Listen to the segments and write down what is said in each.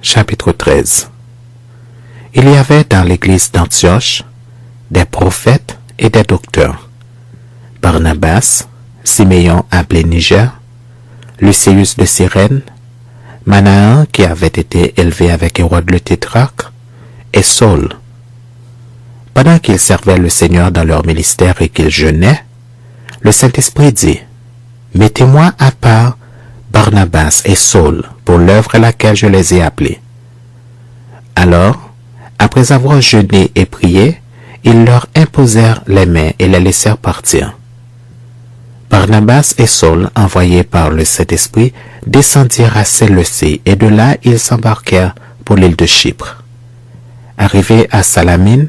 Chapitre 13. Il y avait dans l'église d'Antioche des prophètes et des docteurs. Barnabas, Siméon appelé Niger, Lucéus de Cyrène, Manaen qui avait été élevé avec Hérode le tétrarque, et Saul. Pendant qu'ils servaient le Seigneur dans leur ministère et qu'ils jeûnaient, le Saint-Esprit dit, « Mettez-moi à part Barnabas et Saul pour l'œuvre à laquelle je les ai appelés. » Alors, après avoir jeûné et prié, ils leur imposèrent les mains et les laissèrent partir. Barnabas et Saul, envoyés par le Saint-Esprit, descendirent à Séleucie et de là ils s'embarquèrent pour l'île de Chypre. Arrivés à Salamine,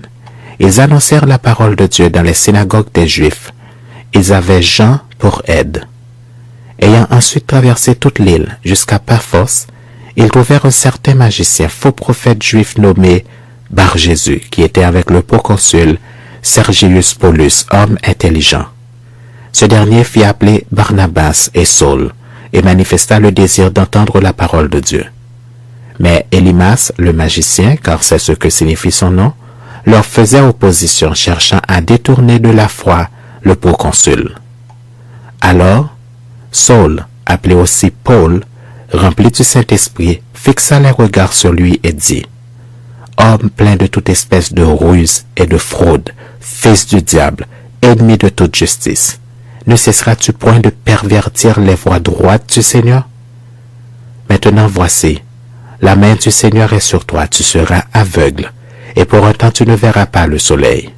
ils annoncèrent la parole de Dieu dans les synagogues des Juifs. Ils avaient Jean pour aide. Ayant ensuite traversé toute l'île jusqu'à Paphos, ils trouvèrent un certain magicien, faux prophète juif nommé Bar-Jésus, qui était avec le proconsul Sergius Paulus, homme intelligent. Ce dernier fit appeler Barnabas et Saul et manifesta le désir d'entendre la parole de Dieu. Mais Élymas, le magicien, car c'est ce que signifie son nom, leur faisait opposition, cherchant à détourner de la foi le proconsul. Alors, Saul, appelé aussi Paul, rempli du Saint-Esprit, fixa les regards sur lui et dit, « Homme plein de toute espèce de ruse et de fraude, fils du diable, ennemi de toute justice, ne cesseras-tu point de pervertir les voies droites du Seigneur? Maintenant voici, la main du Seigneur est sur toi, tu seras aveugle, et pour un temps tu ne verras pas le soleil. »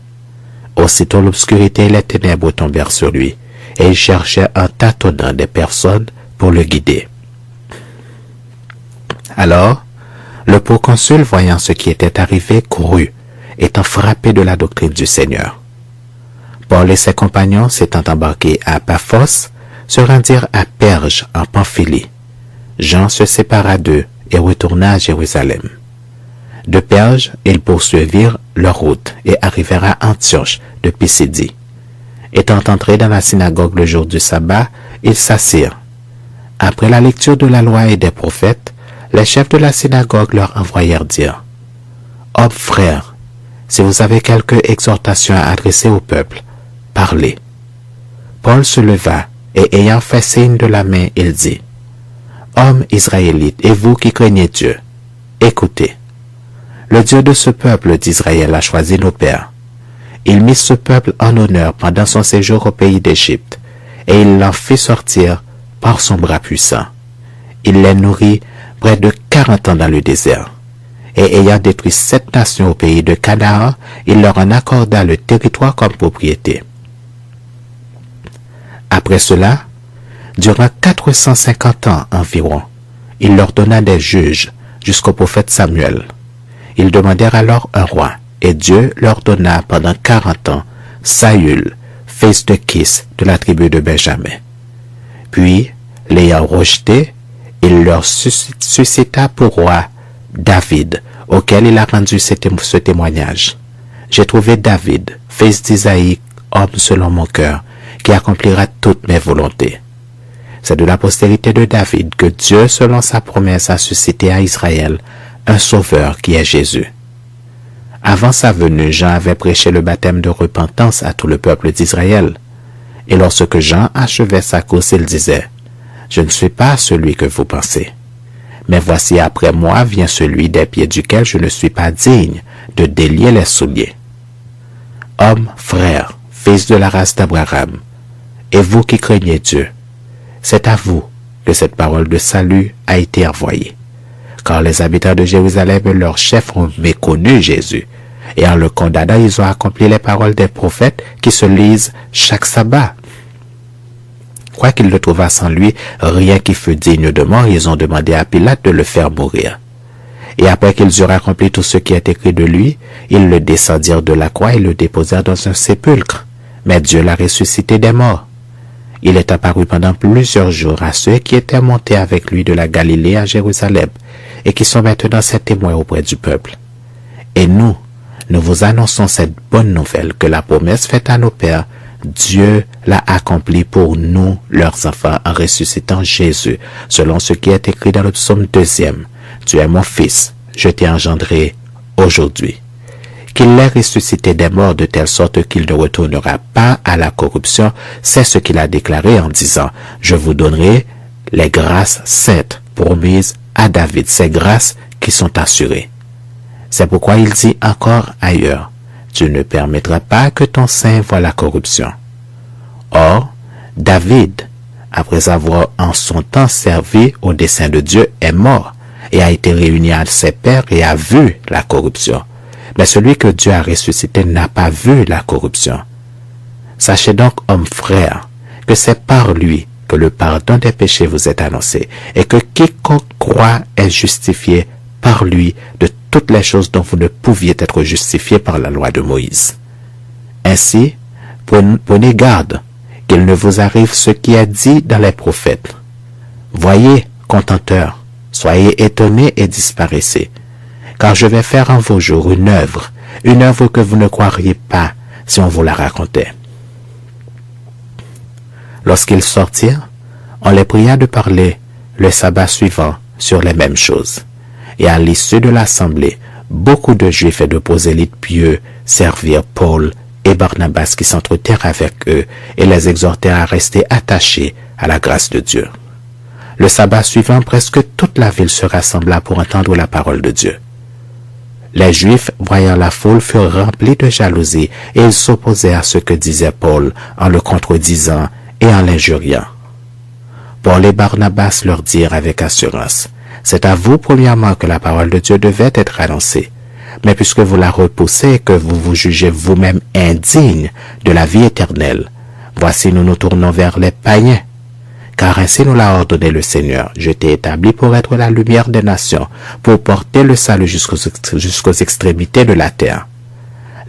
Aussitôt l'obscurité et les ténèbres tombèrent sur lui, et il cherchait en tâtonnant des personnes pour le guider. Alors, le proconsul, voyant ce qui était arrivé, courut, étant frappé de la doctrine du Seigneur. Paul et ses compagnons, s'étant embarqués à Paphos, se rendirent à Perge, en Pamphylie. Jean se sépara d'eux et retourna à Jérusalem. De Perge, ils poursuivirent leur route et arrivèrent à Antioche de Pisidie. Étant entrés dans la synagogue le jour du sabbat, ils s'assirent. Après la lecture de la loi et des prophètes, les chefs de la synagogue leur envoyèrent dire, « Hommes frères, si vous avez quelque exhortation à adresser au peuple, parlez. » Paul se leva et ayant fait signe de la main, il dit, « Hommes israélites et vous qui craignez Dieu, écoutez. Le Dieu de ce peuple d'Israël a choisi nos pères. Il mit ce peuple en honneur pendant son séjour au pays d'Égypte, et il l'en fit sortir par son bras puissant. Il les nourrit près de 40 ans dans le désert. Et ayant détruit 7 nations au pays de Canaan, il leur en accorda le territoire comme propriété. Après cela, durant 450 ans environ, il leur donna des juges jusqu'au prophète Samuel. Ils demandèrent alors un roi, et Dieu leur donna pendant 40 ans Saül, fils de Kis, de la tribu de Benjamin. Puis, l'ayant rejeté, il leur suscita pour roi David, auquel il a rendu ce témoignage. « J'ai trouvé David, fils d'Isaïe, homme selon mon cœur, qui accomplira toutes mes volontés. » C'est de la postérité de David que Dieu, selon sa promesse, a suscité à Israël un sauveur qui est Jésus. Avant sa venue, Jean avait prêché le baptême de repentance à tout le peuple d'Israël. Et lorsque Jean achevait sa course, il disait, « Je ne suis pas celui que vous pensez. Mais voici après moi vient celui des pieds duquel je ne suis pas digne de délier les souliers. Hommes, frères, fils de la race d'Abraham, et vous qui craignez Dieu, c'est à vous que cette parole de salut a été envoyée. Car les habitants de Jérusalem et leurs chefs ont méconnu Jésus, et en le condamnant, ils ont accompli les paroles des prophètes qui se lisent chaque sabbat. Quoiqu'ils ne trouvassent en lui rien qui fût digne de mort, ils ont demandé à Pilate de le faire mourir. Et après qu'ils eurent accompli tout ce qui est écrit de lui, ils le descendirent de la croix et le déposèrent dans un sépulcre. Mais Dieu l'a ressuscité des morts. Il est apparu pendant plusieurs jours à ceux qui étaient montés avec lui de la Galilée à Jérusalem et qui sont maintenant ses témoins auprès du peuple. Et nous vous annonçons cette bonne nouvelle que la promesse faite à nos pères, Dieu l'a accomplie pour nous, leurs enfants, en ressuscitant Jésus, selon ce qui est écrit dans le psaume 2. tu es mon fils, je t'ai engendré aujourd'hui. Qu'il l'ait ressuscité des morts de telle sorte qu'il ne retournera pas à la corruption, c'est ce qu'il a déclaré en disant, je vous donnerai les grâces saintes promises à David, ces grâces qui sont assurées. C'est pourquoi il dit encore ailleurs, tu ne permettras pas que ton sein voie la corruption. Or, David, après avoir en son temps servi au dessein de Dieu, est mort et a été réuni à ses pères et a vu la corruption. Mais celui que Dieu a ressuscité n'a pas vu la corruption. Sachez donc, hommes frères, que c'est par lui que le pardon des péchés vous est annoncé, et que quiconque croit est justifié par lui de toutes les choses dont vous ne pouviez être justifiés par la loi de Moïse. Ainsi, prenez garde qu'il ne vous arrive ce qui est dit dans les prophètes. Voyez, contenteurs, soyez étonnés et disparaissez, car je vais faire en vos jours une œuvre que vous ne croiriez pas si on vous la racontait. Lorsqu'ils sortirent, on les pria de parler le sabbat suivant sur les mêmes choses. Et à l'issue de l'assemblée, beaucoup de Juifs et de prosélytes pieux servirent Paul et Barnabas qui s'entretinrent avec eux et les exhortèrent à rester attachés à la grâce de Dieu. Le sabbat suivant, presque toute la ville se rassembla pour entendre la parole de Dieu. Les Juifs, voyant la foule, furent remplis de jalousie et ils s'opposaient à ce que disait Paul en le contredisant et en l'injuriant. Paul et Barnabas leur dirent avec assurance, « C'est à vous premièrement que la parole de Dieu devait être annoncée. Mais puisque vous la repoussez et que vous vous jugez vous-même indigne de la vie éternelle, voici nous nous tournons vers les païens. Car ainsi nous l'a ordonné le Seigneur, je t'ai établi pour être la lumière des nations, pour porter le salut jusqu'aux extrémités de la terre. »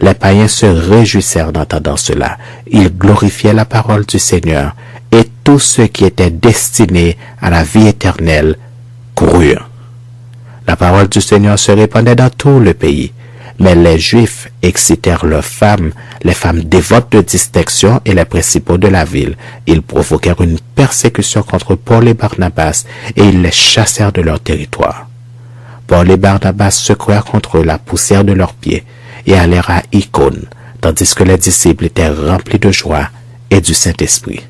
Les païens se réjouissèrent d'entendre cela. Ils glorifiaient la parole du Seigneur, et tous ceux qui étaient destinés à la vie éternelle crurent. La parole du Seigneur se répandait dans tout le pays, mais les Juifs excitèrent leurs femmes, les femmes dévotes de distinction et les principaux de la ville. Ils provoquèrent une persécution contre Paul et Barnabas, et ils les chassèrent de leur territoire. Paul et Barnabas secouèrent contre la poussière de leurs pieds, et allèrent à Icône, tandis que les disciples étaient remplis de joie et du Saint-Esprit.